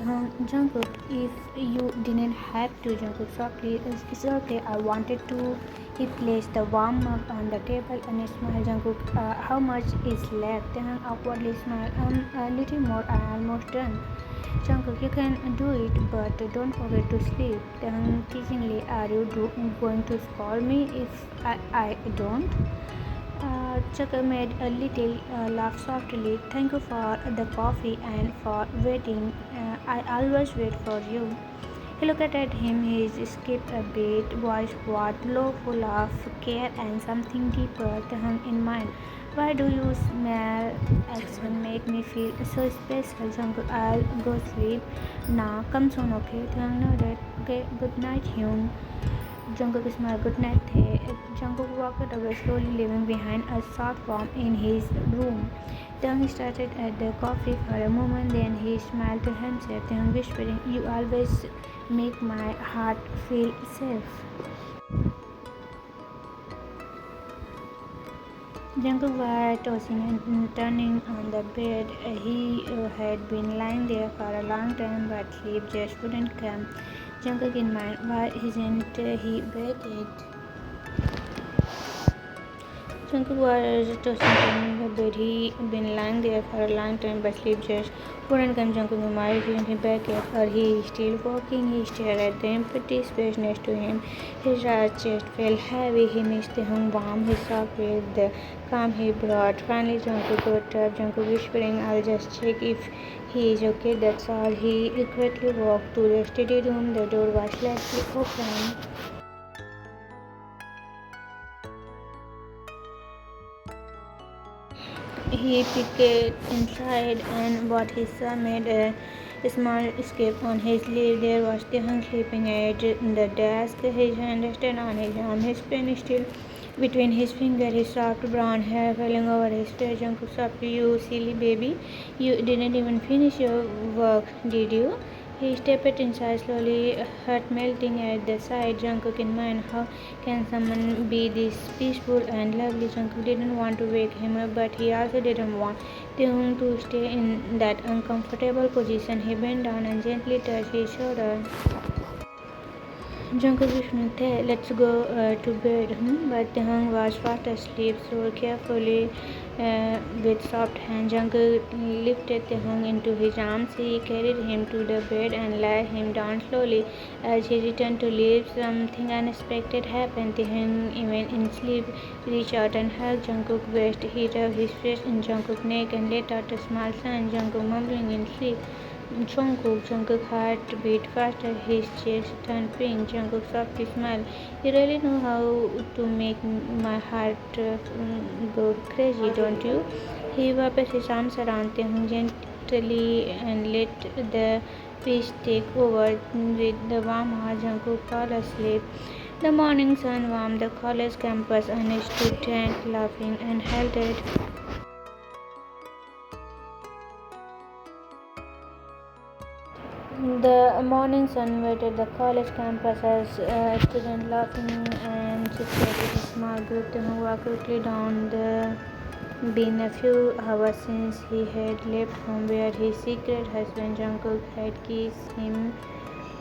Jungkook, "If you didn't have to." Jungkook softly, "It's okay, I wanted to." He placed the warm mug on the table and smiled. Jungkook, "How much is left?" Taehyung awkwardly smiled. A little more, I'm almost done." Jungkook, "You can do it, but don't forget to sleep." Taehyung teasingly, "Are you going to scold me if I don't?" Jungkook made a little laugh softly. "Thank you for the coffee and for waiting. I always wait for you." He looked at him, his skipped a beat, voice was low, full of care and something deeper. Taehyung in mind, "Why do you smell accent make me feel so special?" Jungkook, "I'll go sleep now. Come soon, okay?" Taehyung nodded. "Okay, good night, Hyun." Jungkook smiled. Good night, Tae. Jungkook walked away slowly, leaving behind a soft warmth in his room. Taehyung started at the coffee for a moment, then he smiled to himself, Taehyung whispering, "You always make my heart feel safe." Jungkook was tossing and turning on the bed. He had been lying there for a long time, but sleep just wouldn't come. Jungkook in mind, why isn't he back yet? Jungkook was tossing and turning the bed. He had been lying there for a long time, but sleep just wouldn't come. Jungkook in mind, isn't he back yet? Or he still walking? He stared at the empty space next to him. His right chest felt heavy. He missed the warm, his soft with the calm he brought. Finally, Jungkook got up. Jungkook whispering, "I'll just check if he is okay. That's all." He quickly walked to the study room. The door was slightly open. He peeked inside, and what he saw made a small escape on his sleeve. There was Taehyung sleeping at the desk, his hand rested on his arm, his pen still between his fingers, his soft brown hair falling over his face. Jungkook softly, "You silly baby, you didn't even finish your work, did you?" He stepped inside slowly, heart melting at the sight. Jungkook in mind, how can someone be this peaceful and lovely? Jungkook didn't want to wake him up, but he also didn't want him to stay in that uncomfortable position. He bent down and gently touched his shoulder. Jungkook whispered, "Let's go to bed." But Taehyung was fast asleep, so carefully with soft hand, Jungkook lifted Taehyung into his arms. He carried him to the bed and laid him down slowly. As he returned to leave, something unexpected happened. Taehyung, even in sleep, reached out and hugged Jungkook's waist. He rubbed his face in Jungkook's neck and let out a small sound. Jungkook mumbling in sleep, Jungkook's heart beat faster, his cheeks turned pink. Jungkook softly smiled. "You really know how to make my heart go crazy, don't you?" He wrapped his arms around Taehyung gently and let the peace take over. With the warm heart, Jungkook fell asleep. The morning sun warmed the college campus and a student laughing and held it. The morning sun wetted the college campus as students laughing and chit-chat with a small group. Taehyung walked quickly down the been a few hours since he had left home, where his secret husband Jungkook had kissed him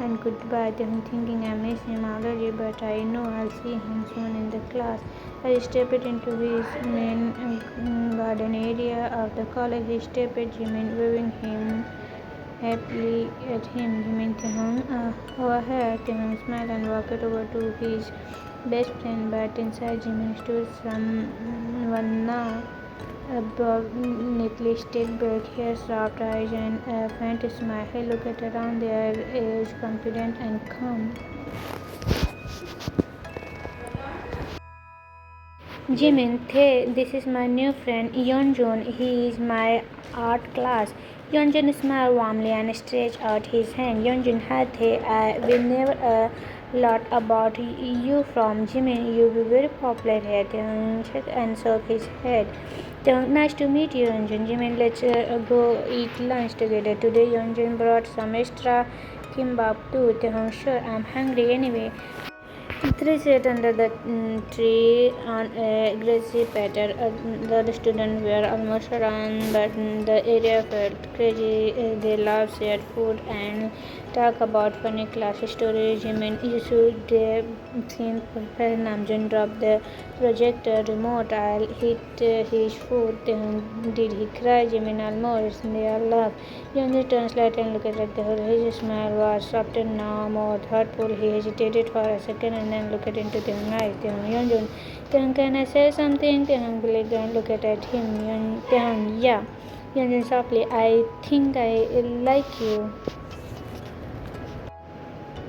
and goodbye. Taehyung thinking, "I miss him already, but I know I'll see him soon in the class." As he stepped into his main garden area of the college, he stepped Jimin, waving him happily at him. Jimin, Taehyung, over here. Taehyung smiled and walked over to his best friend, but inside Jimin stood someone now. A bob, neatly stitched back hair, soft eyes, and a faint smile. He looked around their age, confident and calm. Jimin, Tae, this is my new friend Yeonjun. He is my art class. Yeonjun smiled warmly and stretched out his hand. Yeonjun, hi Tae, we never a lot about you from Jimin. You be very popular here. Taehyung shook and shook his head. Taehyung, nice to meet you, Yeonjun. Jimin, let's go eat lunch together. Today Yeonjun brought some extra kimbap too. Taehyung, sure, I'm hungry anyway. Three sat under the tree on a grassy patch. The other students were almost around, but the area felt crazy. They laughed, shared food, and talked about funny class stories. Jimin issued their theme. Professor Namjoon dropped the projector remote. "I'll eat his food." Did he cry? Jimin almost. They all laughed. Yeonjun turned slightly and looked at the whole. His smile was softer now, more thoughtful. He hesitated for a second and then looked into Taehyung's eyes. Yeonjun, Taehyung, can I say something? Taehyung blinked and looked at him. Taehyung, yeah. Yeonjun softly, I think I like you.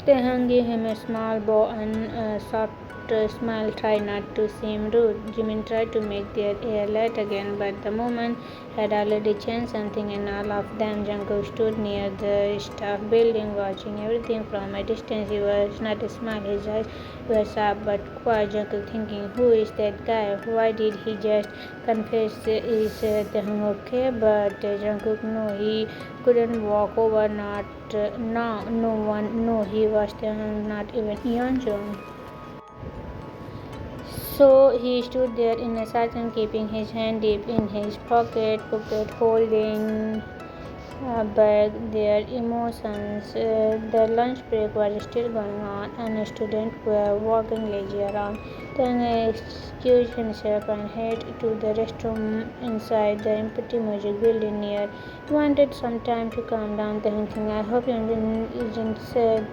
Taehyung gave him a small bow and a soft smile. Try not to seem rude. Jimin tried to make their air light again, but the moment had already changed something in all of them. Jungkook stood near the staff building, watching everything from a distance. He was not a smile. His eyes were sharp but quiet. Jungkook thinking, who is that guy? Why did he just confess? Is Taehyung okay? But Jungkook no, he couldn't walk over. No one. No, he was Taehyung, not even Yeonjun. So he stood there in a silence, keeping his hand deep in his pocket, holding back their emotions. The lunch break was still going on, and students were walking lazy around. Then he excused himself and headed to the restroom inside the empty music building near. He wanted some time to calm down, thinking, I hope Yunjin isn't sad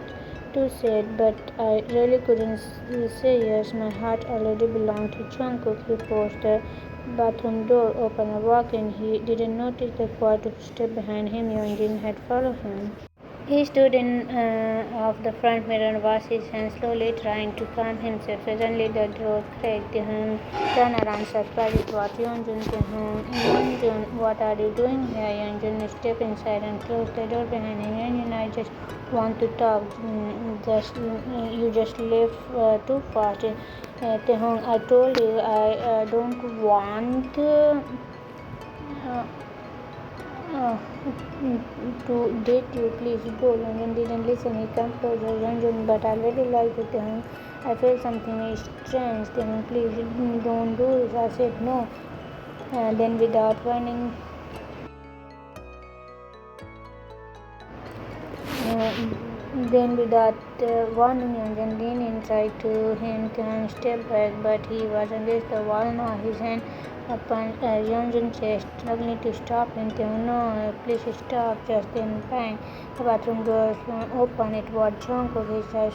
too sad, but I really couldn't say yes. My heart already belonged to Jungkook. He forced the bathroom door open and walked in. He didn't notice the quiet footstep behind him. Yeonjin had followed him. He stood in of the front mirror and washed his hands slowly, trying to calm himself. Suddenly the door cracked. Taehyung turned around, surprised. It was Yeonjun. Yeonjun, what are you doing here? Yeonjun stepped inside and closed the door behind him. Yeonjun, I just want to talk. You just left too fast. Taehyung, I told you I don't want. Uh, to date you, please go. Yeonjun didn't listen. He came closer. Yeonjun, but I really like it. I feel something is strange. Please don't do this. I said no. Then without warning, uh, Yeonjun leaned in, tried to him to step back, but he was against the wall now. His hand upon Yeonjun's chest, struggling to stop him. No, please stop. Just then, bang! The bathroom door opened. It was Jungkook. His eyes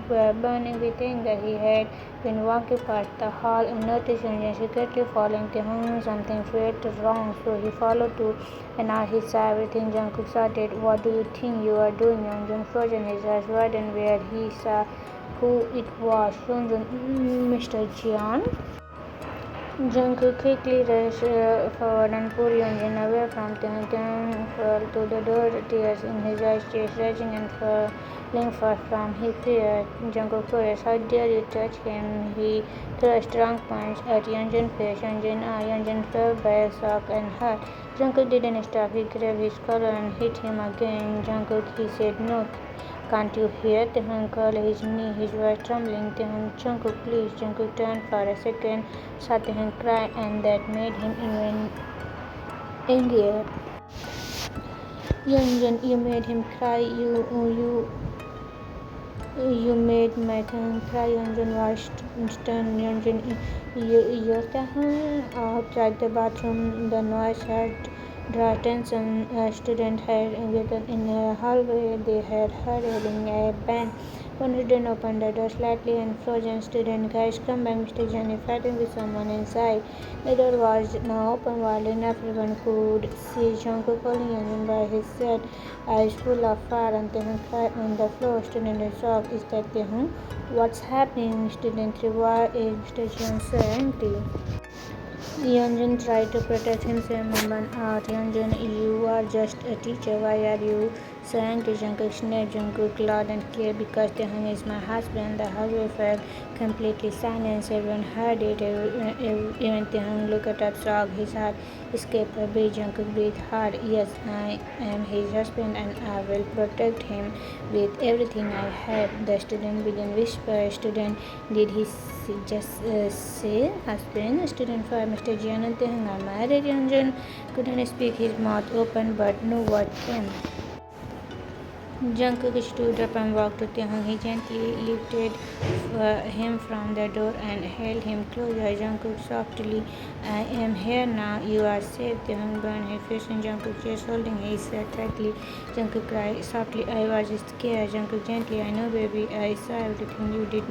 were burning with anger. He had been walking past the hall and noticed Yeonjun secretly following Taehyung. Something felt wrong, so he followed too. And now he saw everything. Jungkook shouted, what do you think you are doing? Yeonjun frozen, his eyes widened where he saw who it was. Yeonjun, Mr. Jian? Jungkook quickly rushed forward and pulled Yeonjun away from Taehyung. Taehyung fell to the door, tears in his eyes, chest rising and falling far from his fear. Jungkook furious, how dare you touch him? He threw a strong punch at Yeonjun's face. Yeonjun fell back, shocked and hurt. Jungkook didn't stop. He grabbed his collar and hit him again. Jungkook, he said, no. Can't you hear? Taehyung called his knee, his voice trembling. Taehyung, Jungkook, please. Jungkook turned for a second, saw Taehyung cry, and that made him even angrier. Yeonjun, you made him cry. You made my Taehyung cry. Yeonjun was stunned. Yeonjun, you're Taehyung. Outside the bathroom, the noise had drawn attention. Students had gathered in the hallway. They had heard yelling a bang. One student opened the door slightly and frozen. Student, guys, come back. Mr. Jan is fighting with someone inside. The door was now open wide enough everyone could see Jungkook calling Yeonjun by his set, eyes full of fire, and Taehyung cried on the floor. Student in shock. Is that Taehyung? What's happening? Student, why is Mr. Jan so angry? Yeonjun tried to protect himself, mumbled out, Yeonjun, you are just a teacher. Why are you so angry? Jungkook snapped. Jungkook loud and clear, because Taehyung is my husband. The hallway fell completely silent. Everyone heard it. Even Taehyung looked up shocked. His heart escaped a beat. Jungkook breathed hard. Yes, I am his husband and I will protect him with everything I have. The student began whisper. Student, did he just say husband? Student 5, Mr. Jian and Taehyung are married. Yeonjun couldn't speak, his mouth open, but no word came. Jungkook stood up and walked to Taehyung. He gently lifted him from the door and held him closer. Jungkook softly, I am here now. You are safe. Taehyung burned his face in Jungkook's chest, holding his head tightly. Jungkook cried softly, I was scared. Jungkook gently, I know, baby. I saw everything you did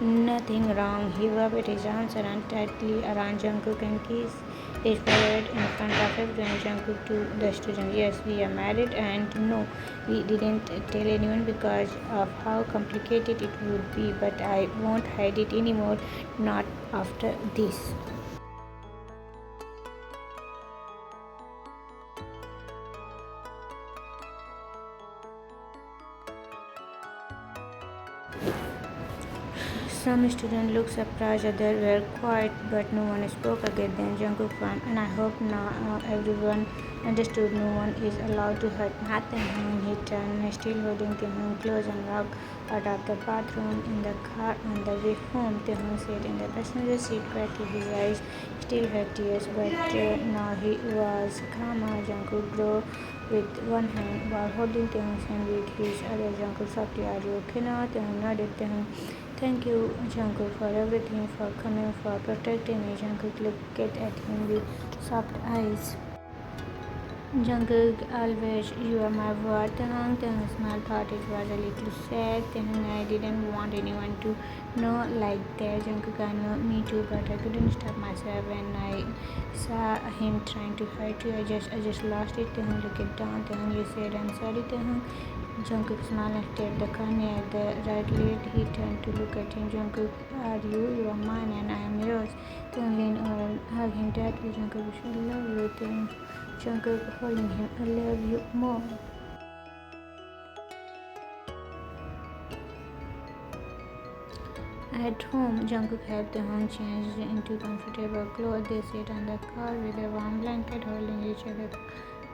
nothing wrong. He wrapped his arms around tightly around Jungkook and kissed his forehead in front of everyone. Jungkook to the student, yes, we are married, and no, we didn't tell anyone because of how complicated it would be, but I won't hide it anymore, not after this. Some students looked surprised, others were quiet, but no one spoke again. Then Jungkook frowned, and I hope now everyone understood no one is allowed to hurt Nathan. He turned, still holding Taehoon close, and walked out of the bathroom. In the car on the way home, Taehoon sat in the passenger seat quietly. His eyes still had tears, but now he was calmer. Jungkook grew with one hand while holding Taehoon's hand with his other. Jungkook softly, "Are you okay now?" Taehoon nodded. Taehoon, "Thank you, Jungkook, for everything, for coming, for protecting me." Jungkook looked at him with soft eyes. Jungkook, always, you are my word. Taehoon smiled, thought it was a little sad. Taehoon, I didn't want anyone to know like that. Jungkook, I know, me too, but I couldn't stop myself when I saw him trying to hurt you. I just lost it. Taehoon looked down. Taehoon, you said, I'm sorry, Taehoon. Jungkook smiled and tapped the car near the right lid. He turned to look at him. Jungkook, are you? You are mine and I am yours. Taehoon leaned over and hugged him tightly. Jungkook, I love you. Taehoon, Jungkook holding him, I love you more. At home, Jungkook helped Taehoon change into comfortable clothes. They sat on the car with a warm blanket, holding each other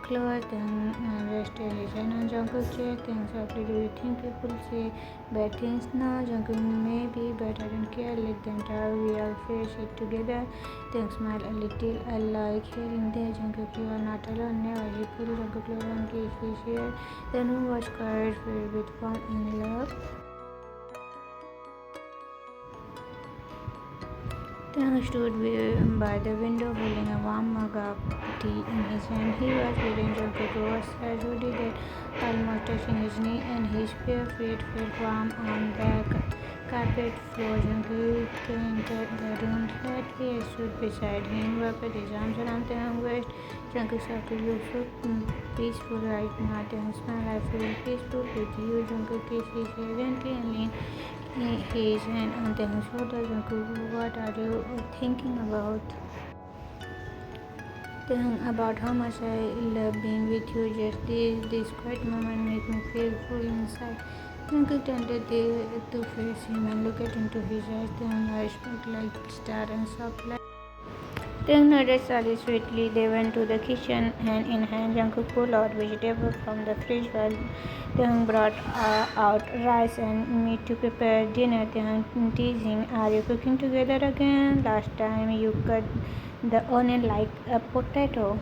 close. Taehoon rested his hand on Jungkook's chest. Taehoon softly, do you think people say bad things now? Jungkook, maybe, but I don't care. Let them talk. We all face it together. Taehoon smiled a little. I like hearing that. Jungkook, you are not alone. Never. He pulled Jungkook closer and kissed his ear. The room was quiet, filled with warmth and love. Taehoon stood by the window holding a warm mug of tea in his hand. He was wearing Jungkook's oversized hoodie that almost touching his knee, and his bare feet felt warm on the carpet floor. Jungkook entered the room slightly and stood beside him, wrapped his arms around Taehoon's waist. Jungkook softly looked so peaceful right now. Taehoon smiled, I feel peaceful with you. Jungkook kissed his hair gently and leaned his hand on Taehoon's shoulder. Jungkook, what are you thinking about? Taehoon, about how much I love being with you. Just this quiet moment make me feel full inside. Jungkook turned to face him and looked into his eyes. Taehoon's eyes sparkled like stars and soft light. Taehoon nodded slowly, sweetly. They went to the kitchen, hand in hand. Jungkook pulled out vegetables from the fridge while Taehoon brought out rice and meat to prepare dinner. Taehoon teasing, are you cooking together again? Last time you cut the onion like a potato.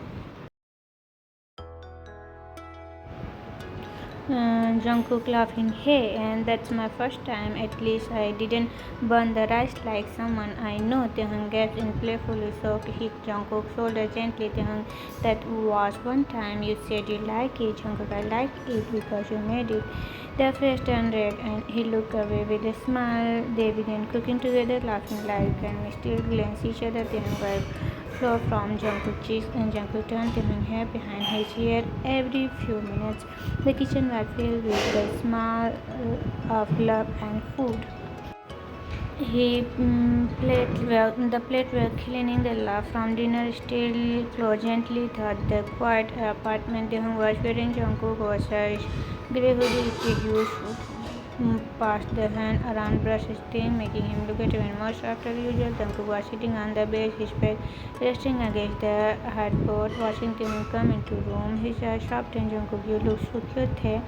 Jungkook laughing, hey, and that's my first time. At least I didn't burn the rice like someone I know. Taehoon gasped in playfully, so hit Jungkook's shoulder gently. Taehoon, that was one time you said you like it. Jungkook, I like it because you made it. Their face turned red and he looked away with a smile. They began cooking together, laughing like and still glance each other. Taehoon wiped floor from Jungkook's cheeks and Jungkook turned Taehoon's hair behind his ear every few minutes. The kitchen was filled with the smell of love and food. The plate were cleaning the laugh from dinner still closed gently through the quiet apartment. Taehoon was wearing Jungkook oversized grey hoodie with a huge passed the hand around brushed his teeth, making him look at even more softer than usual. Jungkook was sitting on the bed, his back resting against the headboard, watching Taehoon come into the room. His eyes softened. Jungkook, you look so cute there.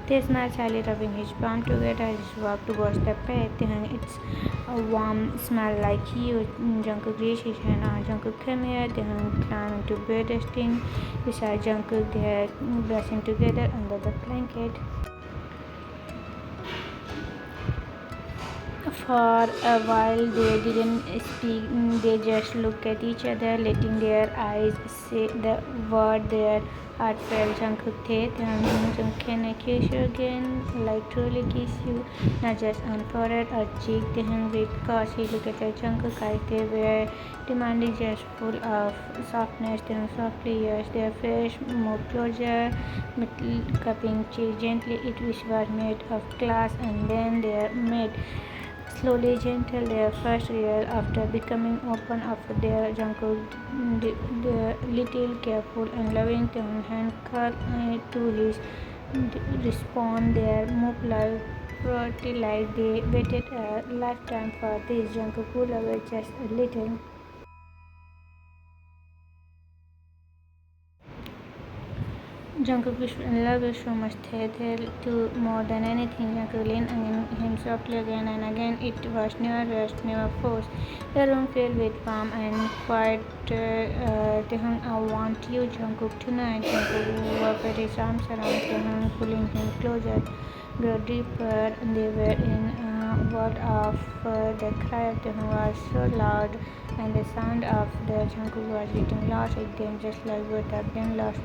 Tae smiled shyly, rubbing his palm together as he walked to wash the plate. Taehoon, it's a warm smell like you. Jungkook reached his hand on Jungkook, come here. Taehoon climbed into bed, resting beside Jungkook. They are brushing together under the blanket. For a while they didn't speak, they just looked at each other, letting their eyes say the word their heart felt. Jungkook said, can I kiss you again? Like truly kiss you, not just on forehead or cheek. Taehyung with cause he looked at Jungkook's eyes. They were demanding, just full of softness. Taehyung softly yes, their face moved closer, cupping cheek gently. It was made of glass, and then they met. Slowly gentle, their first real after becoming open after their Jungkook, the little careful and loving tone hand curl to his respond. Their move like pretty like they waited a lifetime for this. Jungkook would love it just a little. Jungkook is in love with so much theater to more than anything. Jungkook leaned on him softly again and again. It was never rushed, never forced. The room filled with warmth and quiet. Taehyung, I want you, Jungkook, tonight. Jungkook wrapped his arms around Taehyung, pulling him closer. Grow deeper. They were in a world of the cry of Taehyung was so loud, and the sound of the Jungkook was getting lost with them, just like both of them lost